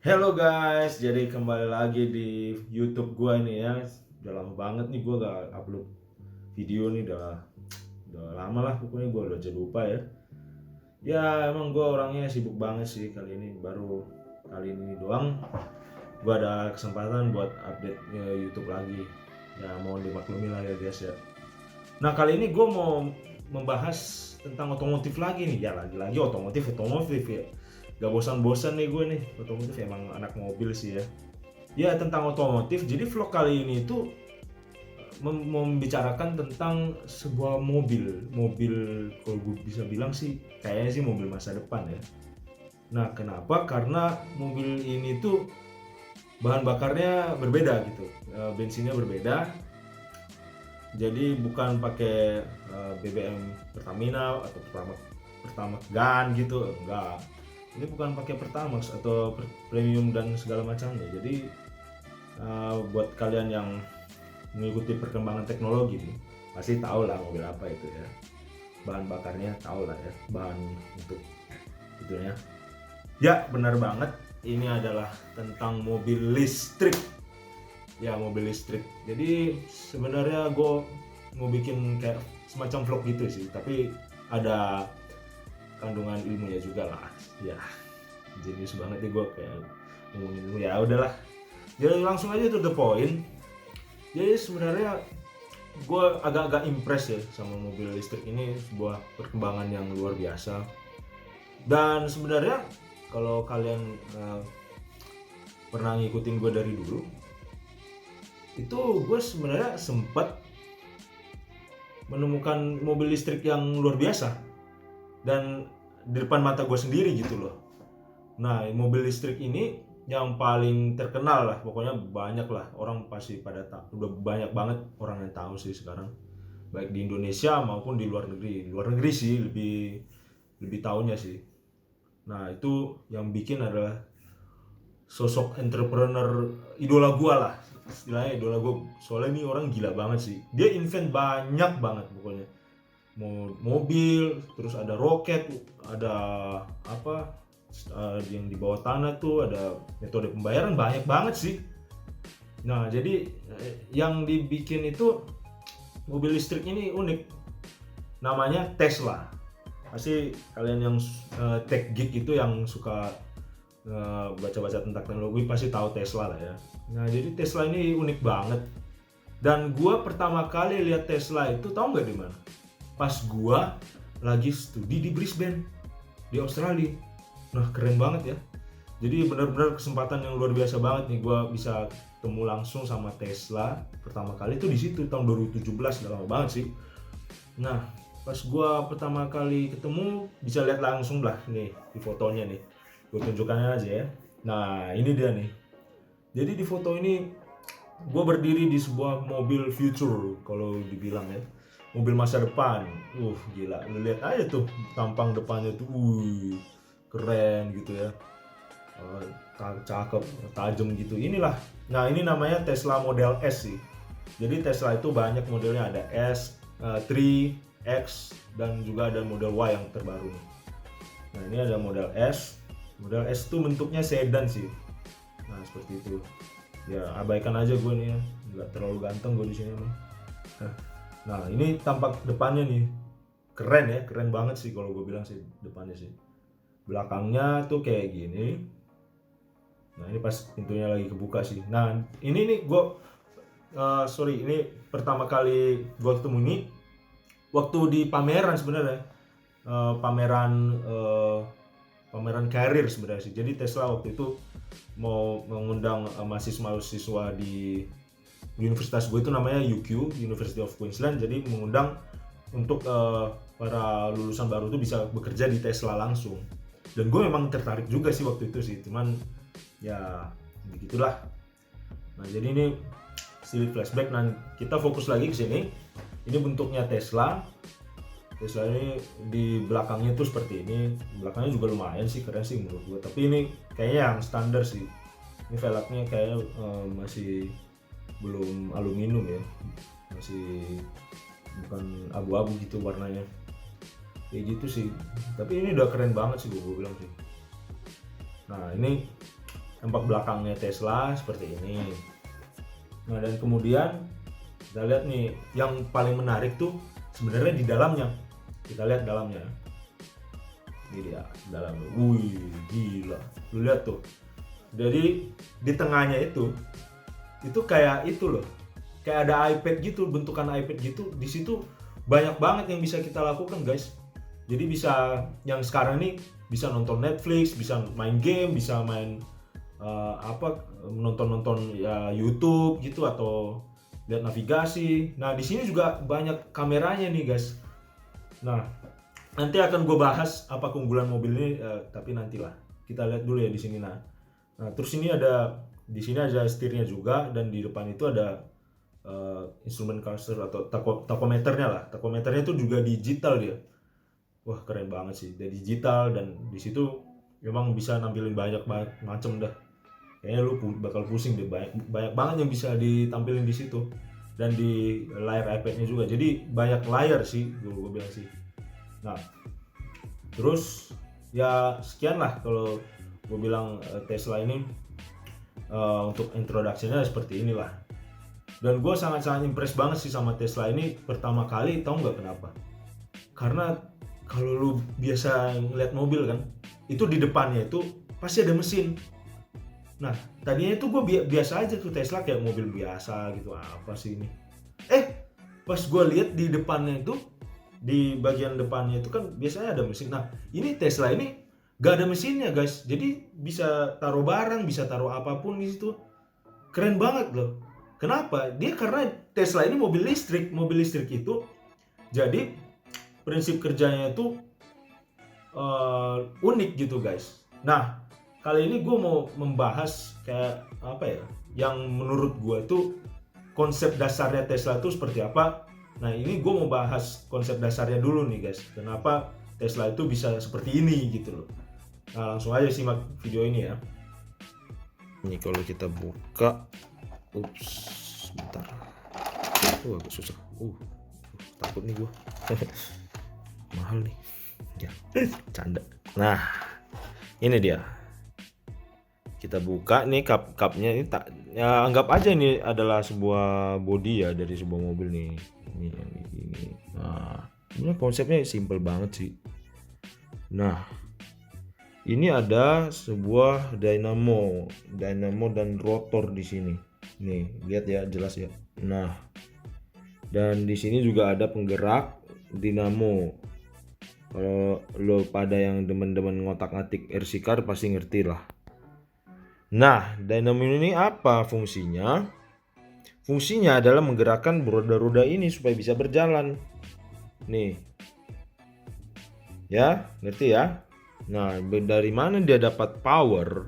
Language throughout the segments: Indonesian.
Hello guys, jadi kembali lagi di YouTube gua ini ya. Udah lama banget nih gua gak upload video nih, udah lama lah pokoknya gua udah jadi lupa ya. Ya emang gua orangnya sibuk banget sih kali ini, baru kali ini doang gua ada kesempatan buat update YouTube lagi. Ya mohon dimaklumi lah ya guys ya. Nah kali ini gua mau membahas tentang otomotif lagi nih, ya lagi-lagi otomotif ya. Gak bosan-bosan nih gue nih, otomotif emang anak mobil sih ya. Ya tentang otomotif, jadi vlog kali ini itu membicarakan tentang sebuah mobil kalau gue bisa bilang sih kayaknya sih mobil masa depan ya. Nah kenapa? Karena mobil ini tuh bahan bakarnya berbeda gitu, bensinnya berbeda, jadi bukan pakai BBM Pertamina atau Pertamax Gun gitu, enggak. Ini bukan pakai Pertamax atau premium dan segala macamnya. Jadi buat kalian yang mengikuti perkembangan teknologi nih, pasti tahu lah mobil apa itu ya. Bahan bakarnya tahu lah ya, bahan untuk itunya. Ya, benar banget. Ini adalah tentang mobil listrik. Ya, mobil listrik. Jadi sebenarnya gue mau bikin kayak semacam vlog gitu sih, tapi ada kandungan ilmunya juga lah. Ya, jenius banget nih gue kayak ngomongin dulu ya udahlah. Jadi langsung aja to the point. Jadi sebenarnya gue agak-agak impress ya sama mobil listrik ini, sebuah perkembangan yang luar biasa. Dan sebenarnya kalau kalian pernah ngikutin gue dari dulu, itu gue sebenarnya sempat menemukan mobil listrik yang luar biasa dan di depan mata gue sendiri gitu loh. Nah, mobil listrik ini yang paling terkenal lah, pokoknya banyak lah orang pasti pada tahu, udah banyak banget orang yang tahu sih sekarang, baik di Indonesia maupun di luar negeri. Luar negeri sih lebih lebih tahunya sih. Nah, itu yang bikin adalah sosok entrepreneur idola gua lah, istilahnya idola gua, soalnya ini orang gila banget sih, dia invent banyak banget pokoknya, mau mobil, terus ada roket, ada apa, yang di bawah tanah tuh ada metode pembayaran banyak banget sih. Nah jadi yang dibikin itu mobil listrik ini unik, namanya Tesla. Pasti kalian yang tech geek itu yang suka baca-baca tentang teknologi pasti tahu Tesla lah ya. Nah jadi Tesla ini unik banget. Dan gua pertama kali lihat Tesla itu tahu nggak di mana? Pas gua lagi studi di Brisbane, di Australia. Nah keren banget ya. Jadi benar-benar kesempatan yang luar biasa banget nih, gua bisa ketemu langsung sama Tesla pertama kali itu di situ tahun 2017, udah lama banget sih. Nah pas gua pertama kali ketemu bisa lihat langsung lah nih di fotonya nih, gue tunjukkannya aja ya. Nah ini dia nih. Jadi di foto ini gue berdiri di sebuah mobil future kalau dibilang ya, mobil masa depan. Gila, lu lihat aja tuh tampang depannya tuh, keren gitu ya. Cakep, tajam gitu. Inilah. Nah ini namanya Tesla Model S sih. Jadi Tesla itu banyak modelnya, ada S, 3, X, dan juga ada model Y yang terbaru. Nah ini ada model S. Model S itu bentuknya sedan sih. Nah seperti itu. Ya abaikan aja gue nih ya, nggak terlalu ganteng gue di sini emang. Nah ini tampak depannya nih, keren ya, keren banget sih kalau gue bilang sih depannya sih. Belakangnya tuh kayak gini. Nah ini pas pintunya lagi kebuka sih. Nah ini nih gue sorry, ini pertama kali gue ketemu ini waktu di pameran sebenarnya. Pameran karir sebenarnya sih. Jadi Tesla waktu itu mau mengundang mahasiswa di universitas gue itu namanya UQ, University of Queensland. Jadi mengundang untuk para lulusan baru itu bisa bekerja di Tesla langsung. Dan gue memang tertarik juga sih waktu itu sih, cuman ya begitulah. Nah jadi ini sedikit flashback. Nah kita fokus lagi ke sini. Ini bentuknya Tesla. Tesla ini di belakangnya tuh seperti ini. Belakangnya juga lumayan sih, keren sih menurut gue. Tapi ini kayaknya yang standar sih. Ini velgnya kayaknya masih belum aluminium ya, masih bukan abu-abu gitu warnanya. Kayak gitu sih. Tapi ini udah keren banget sih gue bilang sih. Nah ini tampak belakangnya Tesla seperti ini. Nah, dan kemudian kita lihat nih yang paling menarik tuh sebenarnya di dalamnya. Kita lihat dalamnya. Ini dia dalamnya. Wih, gila. Lu lihat tuh. Jadi di tengahnya itu kayak itu loh. Kayak ada iPad gitu, bentukan iPad gitu. Di situ banyak banget yang bisa kita lakukan, guys. Jadi bisa yang sekarang nih bisa nonton Netflix, bisa main game, bisa main nonton ya YouTube gitu atau lihat navigasi. Nah, di sini juga banyak kameranya nih, guys. Nah, nanti akan gue bahas apa keunggulan mobil ini, tapi nantilah. Kita lihat dulu ya di sini. Nah, terus di sini ada setirnya juga, dan di depan itu ada instrumen cluster atau tachometernya lah. Tachometernya itu juga digital dia. Wah, keren banget sih. Dia digital, dan di situ memang bisa nampilin banyak macam dah. Kayaknya lu bakal pusing deh, banyak banget yang bisa ditampilin di situ, dan di layar iPad-nya juga. Jadi banyak layar sih gue bilang sih. Nah, terus ya sekian lah kalau gue bilang Tesla ini untuk introduction-nya seperti inilah. Dan gue sangat-sangat impress banget sih sama Tesla ini. Pertama kali, tau nggak kenapa? Karena kalau lu biasa ngeliat mobil kan, itu di depannya itu pasti ada mesin. Nah, tadinya itu gue biasa aja tuh Tesla kayak mobil biasa gitu, apa sih ini? Pas gue lihat di depannya itu, di bagian depannya itu kan biasanya ada mesin. Nah, ini Tesla ini gak ada mesinnya, guys. Jadi bisa taruh barang, bisa taruh apapun di situ. Keren banget loh. Kenapa? Karena Tesla ini mobil listrik. Mobil listrik itu jadi prinsip kerjanya itu unik gitu, guys. Nah, kali ini gue mau membahas kayak apa ya, yang menurut gue itu konsep dasarnya Tesla itu seperti apa. Nah, ini gue mau bahas konsep dasarnya dulu nih, guys. Kenapa Tesla itu bisa seperti ini gitu loh. Nah, langsung aja simak video ini ya. Ini kalau kita buka, bentar. Agak susah. Takut nih gue. Mahal nih. Ya, canda. Nah, ini dia. Kita buka nih cupnya ini, ya anggap aja ini adalah sebuah body ya dari sebuah mobil nih. Ini. Nah, ini konsepnya simple banget sih. Nah, ini ada sebuah dynamo dan rotor di sini. Nih, lihat ya, jelas ya. Nah, dan di sini juga ada penggerak dinamo. Kalau lo pada yang demen-demen ngotak-ngatik RC car pasti ngerti lah. Nah, dynamo ini apa fungsinya? Fungsinya adalah menggerakkan roda-roda ini supaya bisa berjalan. Nih. Ya, ngerti ya? Nah, dari mana dia dapat power?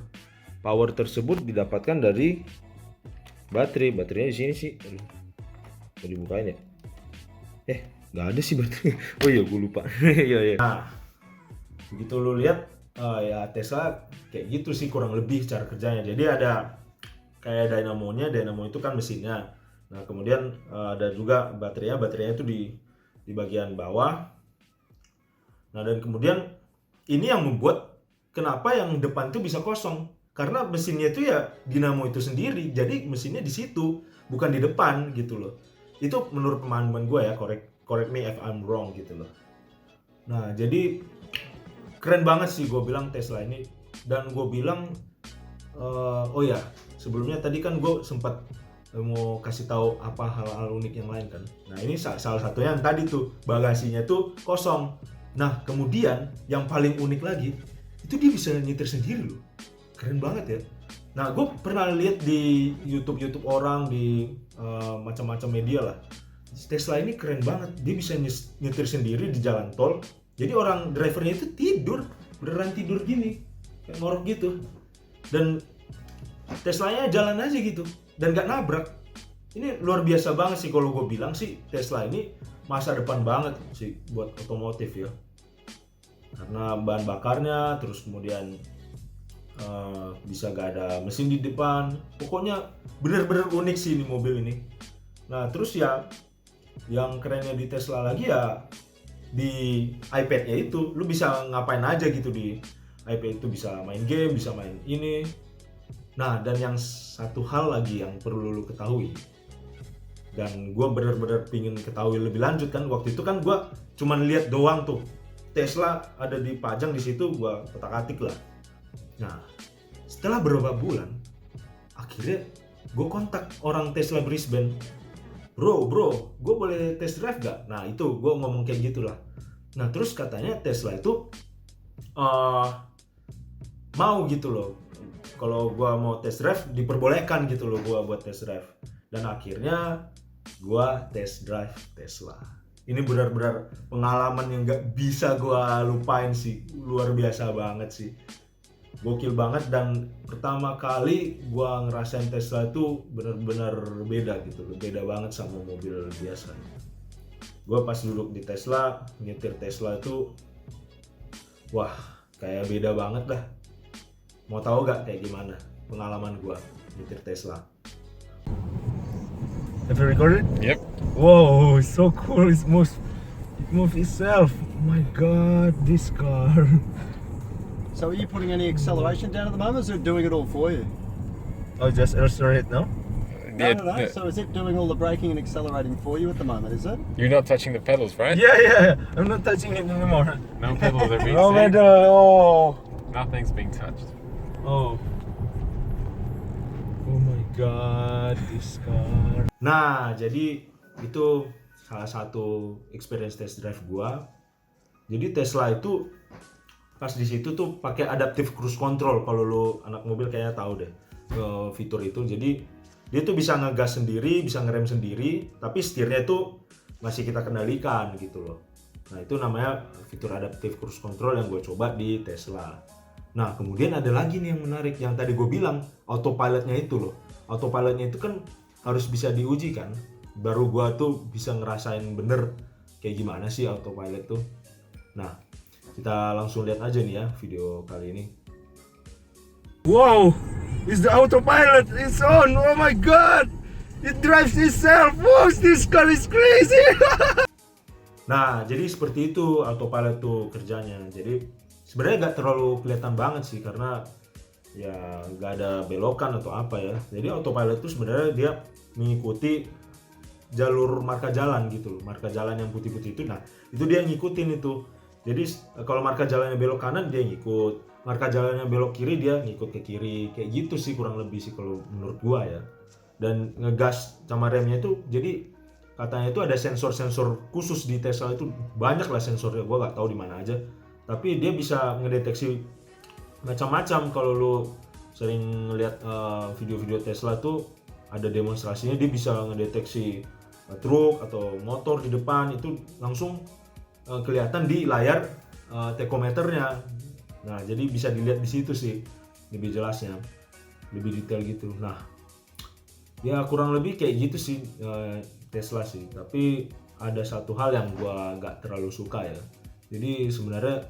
Power tersebut didapatkan dari baterai. Baterainya di sini sih. Mau dibukain ya? Nggak ada sih baterai. Oh iya, gue lupa. Iya. Nah, begitu lu lihat, ya Tesla kayak gitu sih kurang lebih cara kerjanya. Jadi ada kayak dynamo itu kan mesinnya. Nah, kemudian ada juga baterainya itu di bagian bawah. Nah, dan kemudian ini yang membuat kenapa yang depan itu bisa kosong, karena mesinnya itu ya dinamo itu sendiri. Jadi mesinnya di situ, bukan di depan gitu loh. Itu menurut pemahaman gue ya, correct me if I'm wrong gitu loh. Nah, jadi keren banget sih gue bilang Tesla ini. Dan gue bilang oh ya, sebelumnya tadi kan gue sempat mau kasih tahu apa hal-hal unik yang lain kan. Nah, ini salah satunya yang tadi tuh, bagasinya tuh kosong. Nah, kemudian yang paling unik lagi itu dia bisa nyetir sendiri loh. Keren banget ya. Nah, gue pernah lihat di YouTube orang, di macam-macam media lah. Tesla ini keren banget. Dia bisa nyetir sendiri di jalan tol. Jadi orang drivernya itu beneran tidur gini, kayak ngorok gitu. Dan Teslanya jalan aja gitu dan gak nabrak. Ini luar biasa banget sih kalau gue bilang sih, Tesla ini masa depan banget sih buat otomotif ya. Karena bahan bakarnya, terus kemudian bisa gak ada mesin di depan. Pokoknya bener-bener unik sih ini mobil ini. Nah, terus ya yang kerennya di Tesla lagi ya di iPad-nya itu, lu bisa ngapain aja gitu di iPad itu, bisa main game, bisa main ini. Nah, dan yang satu hal lagi yang perlu lu ketahui, dan gue bener-bener pingin ketahui lebih lanjut kan, waktu itu kan gue cuman lihat doang tuh Tesla ada dipajang di situ, gue otak-atik lah. Nah, setelah beberapa bulan akhirnya gue kontak orang Tesla Brisbane, bro gue boleh test drive gak? Nah itu gue ngomong kayak gitulah. Nah terus katanya Tesla itu mau gitu loh, kalau gue mau test drive diperbolehkan gitu loh gue buat test drive. Dan akhirnya gue test drive Tesla. Ini benar-benar pengalaman yang gak bisa gue lupain sih, luar biasa banget sih, gokil banget. Dan pertama kali gue ngerasain Tesla itu benar-benar beda gitu loh, beda banget sama mobil biasa. Gue pas duduk di Tesla, nyetir Tesla itu wah kayak beda banget dah. Mau tahu gak kayak gimana pengalaman gue nyetir Tesla? Have you recorded? Yep. Wow, so cool. It moves itself. Oh my god, this car. So are you putting any acceleration down at the moment, or is it doing it all for you? Oh, just accelerate now? No. So is it doing all the braking and accelerating for you at the moment, is it? You're not touching the pedals, right? Yeah. I'm not touching it anymore. No pedals are being No seen. matter. Oh. Nothing's being touched. Oh. Oh my god, this car. Nah, jadi itu salah satu experience test drive gua. Jadi Tesla itu pas di situ tuh pakai adaptive cruise control. Kalau lu anak mobil kayaknya tahu deh fitur itu. Jadi dia tuh bisa ngegas sendiri, bisa ngerem sendiri, tapi setirnya itu masih kita kendalikan gitu loh. Nah itu namanya fitur adaptive cruise control yang gue coba di Tesla. Nah kemudian ada lagi nih yang menarik, yang tadi gue bilang autopilotnya itu loh. Autopilotnya itu kan harus bisa diuji kan, baru gue tuh bisa ngerasain bener kayak gimana sih autopilot tuh. Nah kita langsung lihat aja nih ya video kali ini. Wow, it's the autopilot, it's on. Oh my god, it drives itself. Wow, this car is crazy. Nah, jadi seperti itu autopilot tuh kerjanya. Jadi sebenarnya nggak terlalu kelihatan banget sih, karena ya nggak ada belokan atau apa ya. Jadi autopilot tuh sebenarnya dia mengikuti jalur marka jalan gitu loh, marka jalan yang putih-putih itu. Nah, itu dia ngikutin itu. Jadi kalau marka jalannya belok kanan dia ngikut, marka jalannya belok kiri dia ngikut ke kiri, kayak gitu sih kurang lebih sih kalau menurut gua ya. Dan ngegas sama remnya itu, jadi katanya itu ada sensor-sensor khusus di Tesla itu, banyak lah sensornya, gua nggak tahu di mana aja. Tapi dia bisa ngedeteksi macam-macam. Kalau lu sering ngeliat video-video Tesla tuh ada demonstrasinya, dia bisa ngedeteksi truk atau motor di depan itu langsung kelihatan di layar tachometernya. Nah, jadi bisa dilihat di situ sih lebih jelasnya, lebih detail gitu. Nah, ya kurang lebih kayak gitu sih Tesla sih. Tapi ada satu hal yang gua nggak terlalu suka ya. Jadi sebenarnya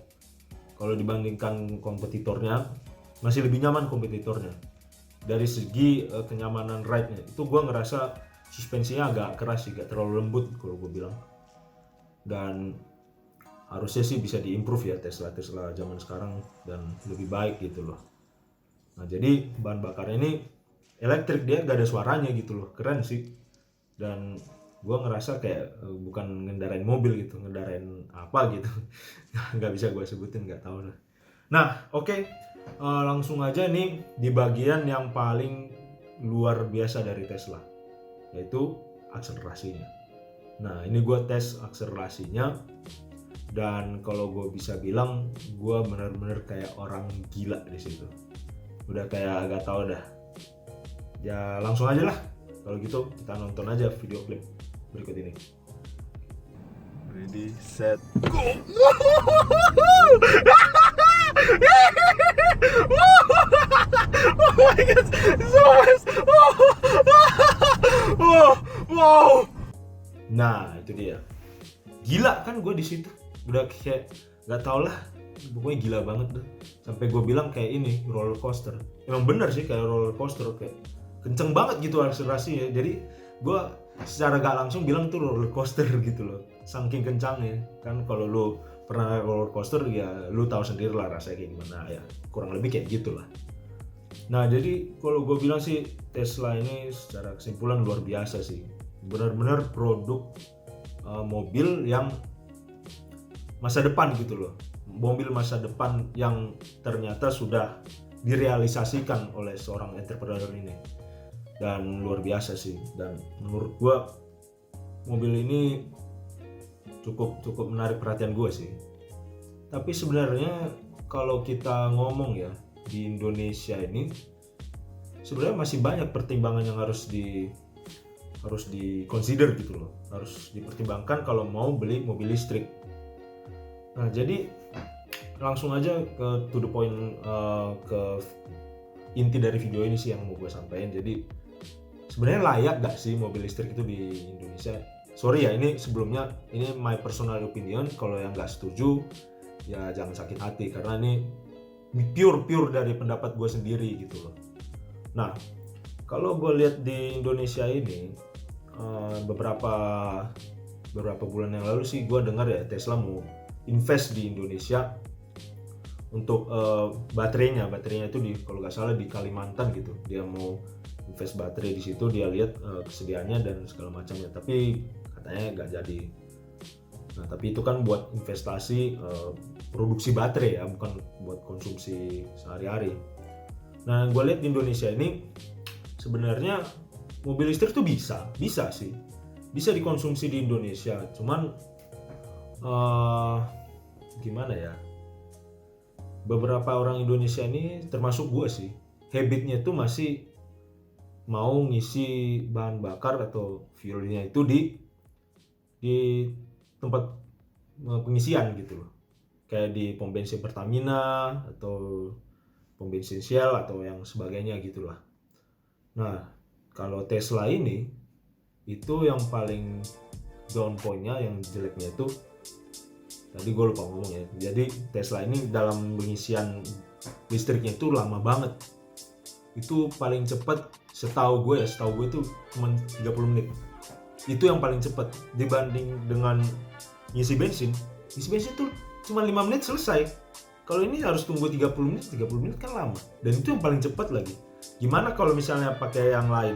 kalau dibandingkan kompetitornya masih lebih nyaman kompetitornya. Dari segi kenyamanan ride-nya itu gua ngerasa suspensinya agak keras sih, gak terlalu lembut kalau gua bilang. Dan harusnya sih bisa diimprove ya Tesla zaman sekarang dan lebih baik gitu loh. Nah jadi bahan bakarnya ini elektrik, dia gak ada suaranya gitu loh, keren sih. Dan gue ngerasa kayak bukan ngendarain mobil gitu, ngendarain apa gitu. Gak bisa gue sebutin, gak tahu lah. Nah oke. Langsung aja nih di bagian yang paling luar biasa dari Tesla, yaitu akselerasinya. Nah ini gue tes akselerasinya, dan kalau gue bisa bilang gue bener-bener kayak orang gila di situ. Udah kayak agak tau dah. Ya langsung aja lah. Kalau gitu kita nonton aja video klip berikut ini. Ready, set, go. Oh my god, so fast. Wow. Nah itu dia. Gila kan gue di situ. Udah kayak nggak tau lah, pokoknya gila banget deh. Sampai gue bilang kayak ini roller coaster. Emang bener sih kayak roller coaster, kayak kenceng banget gitu akselerasinya. Jadi gue secara gak langsung bilang tuh roller coaster gitu loh, saking kencangnya. Kan kalau lu pernah roller coaster ya lu tahu sendiri lah rasanya kayak gimana ya, kurang lebih kayak gitulah. Nah jadi kalau gue bilang sih Tesla ini secara kesimpulan luar biasa sih, benar-benar produk mobil yang masa depan gitu loh, mobil masa depan yang ternyata sudah direalisasikan oleh seorang entrepreneur ini, dan luar biasa sih. Dan menurut gue mobil ini cukup menarik perhatian gue sih. Tapi sebenarnya kalau kita ngomong ya, di Indonesia ini sebenarnya masih banyak pertimbangan yang harus di consider gitu loh, harus dipertimbangkan kalau mau beli mobil listrik. Nah jadi langsung aja ke to the point, ke inti dari video ini sih yang mau gue sampaikan. Jadi sebenarnya layak gak sih mobil listrik itu di Indonesia? Sorry ya, ini sebelumnya ini my personal opinion. Kalau yang gak setuju ya jangan sakit hati, karena ini pure dari pendapat gue sendiri gitu loh. Nah kalau gue lihat di Indonesia ini, beberapa bulan yang lalu sih gue dengar ya Tesla mau invest di Indonesia untuk baterainya itu kalau nggak salah di Kalimantan gitu. Dia mau invest baterai di situ, dia lihat kesediaannya dan segala macamnya, tapi katanya nggak jadi. Nah tapi itu kan buat investasi produksi baterai ya, bukan buat konsumsi sehari-hari. Nah gue lihat di Indonesia ini sebenarnya mobil listrik tuh bisa sih, bisa dikonsumsi di Indonesia. Cuman gimana ya, beberapa orang Indonesia ini termasuk gue sih, habitnya tuh masih mau ngisi bahan bakar atau fuelnya itu di tempat pengisian gitu loh, kayak di pom bensin Pertamina atau pom bensin Shell atau yang sebagainya gitulah. Nah kalau Tesla ini itu yang paling down point-nya, yang jeleknya itu tadi gue lupa ngomong ya. Jadi Tesla ini dalam pengisian listriknya itu lama banget. Itu paling cepat setahu gue itu cuma 30 menit. Itu yang paling cepat dibanding dengan ngisi bensin tuh cuma 5 menit selesai. Kalau ini harus tunggu 30 menit kan lama, dan itu yang paling cepat lagi. Gimana kalau misalnya pakai yang lain,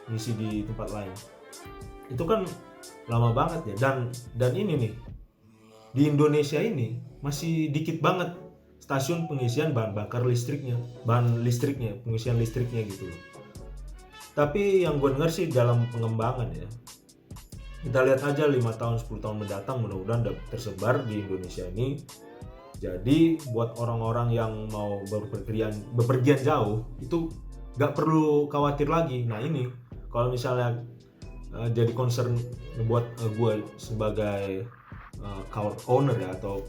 ngisi di tempat lain, itu kan lama banget ya. Dan ini nih di Indonesia ini masih dikit banget stasiun pengisian bahan bakar listriknya, pengisian listriknya gitu loh. Tapi yang gue dengar sih dalam pengembangan ya, kita lihat aja 5 tahun 10 tahun mendatang mudah-mudahan udah tersebar di Indonesia ini. Jadi buat orang-orang yang mau bepergian jauh itu gak perlu khawatir lagi. Nah ini kalau misalnya jadi concern buat gue sebagai car owner ya, atau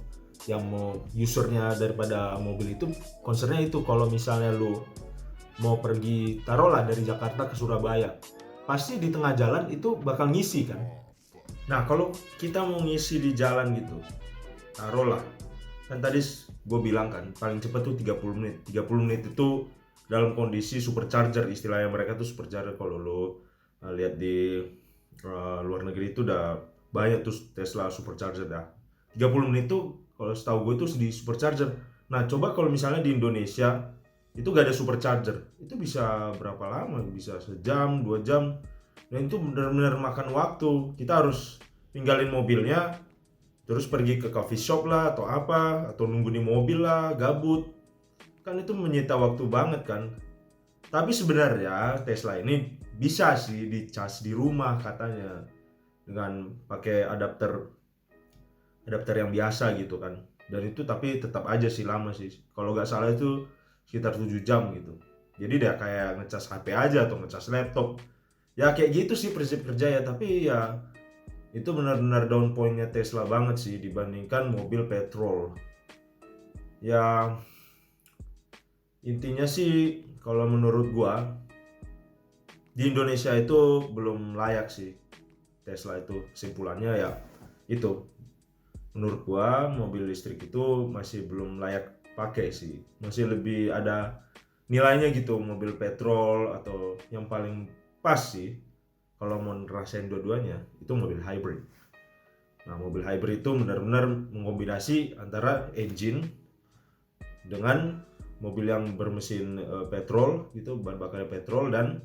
yang mau usernya daripada mobil itu, concernnya itu kalau misalnya lu mau pergi, taruhlah dari Jakarta ke Surabaya, pasti di tengah jalan itu bakal ngisi kan. Nah kalau kita mau ngisi di jalan gitu, taruhlah kan tadi gue bilang kan paling cepat tuh 30 menit. 30 menit itu dalam kondisi supercharger, istilahnya mereka tuh supercharger. Kalau lo lihat di luar negeri itu udah banyak tuh Tesla supercharger dah. 30 menit tuh kalau setahu gue tuh di supercharger. Nah coba kalau misalnya di Indonesia itu gak ada supercharger, itu bisa berapa lama? Bisa sejam, 2 jam. Dan itu benar-benar makan waktu. Kita harus tinggalin mobilnya, terus pergi ke coffee shop lah atau apa, atau nunggu di mobil lah, gabut. Kan itu menyita waktu banget kan. Tapi sebenarnya Tesla ini bisa sih dicas di rumah katanya, dengan pakai adapter yang biasa gitu kan. Dan itu tapi tetap aja sih lama sih. Kalau nggak salah itu sekitar 7 jam gitu. Jadi dia kayak ngecas HP aja atau ngecas laptop. Ya kayak gitu sih prinsip kerja ya. Tapi ya itu benar-benar down point-nya Tesla banget sih dibandingkan mobil petrol. Ya intinya sih kalau menurut gua di Indonesia itu belum layak sih Tesla itu. Kesimpulannya ya itu, menurut gua mobil listrik itu masih belum layak pakai sih. Masih lebih ada nilainya gitu mobil petrol, atau yang paling pas sih kalau mau ngerasain dua-duanya itu mobil hybrid. Nah mobil hybrid itu benar-benar mengombinasi antara engine dengan mobil yang bermesin petrol gitu, bahan bakarnya petrol, dan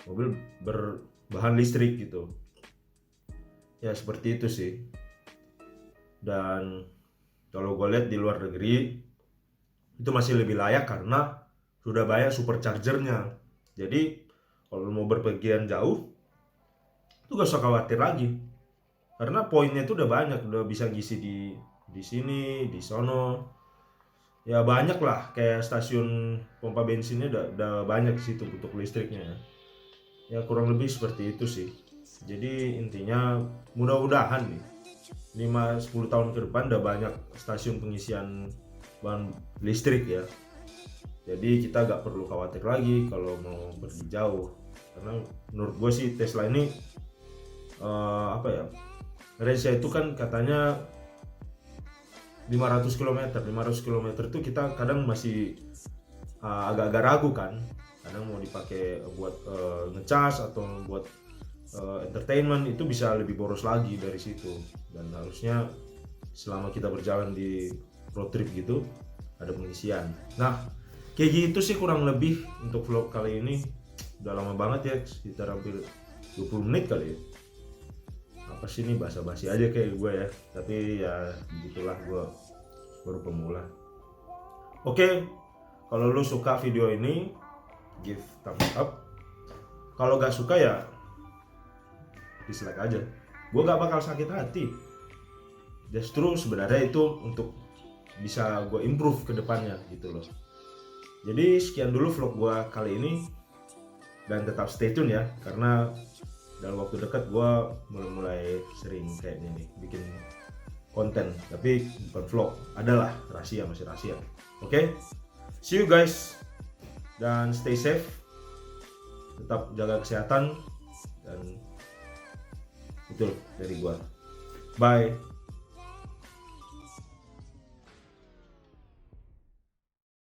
mobil berbahan listrik gitu. Ya seperti itu sih. Dan kalau gue lihat di luar negeri itu masih lebih layak karena sudah banyak superchargernya. Jadi kalau mau berpergian jauh itu gak usah khawatir lagi, karena poinnya itu udah banyak, udah bisa ngisi di sini, di sono. Ya banyak lah, kayak stasiun pompa bensinnya udah banyak di situ untuk listriknya. Ya kurang lebih seperti itu sih. Jadi intinya mudah-mudahan nih 5-10 tahun ke depan udah banyak stasiun pengisian bahan listrik ya. Jadi kita gak perlu khawatir lagi kalau mau pergi jauh. Karena menurut gue sih Tesla ini range-nya itu kan katanya 500 km. 500 km itu kita kadang masih agak-agak ragu kan. Kadang mau dipakai buat ngecas atau buat entertainment, itu bisa lebih boros lagi dari situ. Dan harusnya selama kita berjalan di road trip gitu ada pengisian. Nah kayak gitu sih kurang lebih untuk vlog kali ini. Udah lama banget ya, sekitar hampir 20 menit kali ya. Apa sih ini, basa-basi aja kayak gue ya, tapi ya begitulah, gue baru pemula. Oke, kalau lu suka video ini give thumbs up. Kalau gak suka ya dislike aja. Gue gak bakal sakit hati. Justru sebenarnya itu untuk bisa gue improve ke depannya gitu loh. Jadi sekian dulu vlog gue kali ini, dan tetap stay tune ya, karena dalam waktu dekat gue mulai sering kayaknya nih bikin konten, tapi bukan vlog, adalah rahasia, masih rahasia. Oke, see you guys, dan stay safe, tetap jaga kesehatan, dan itu dari gue. Bye.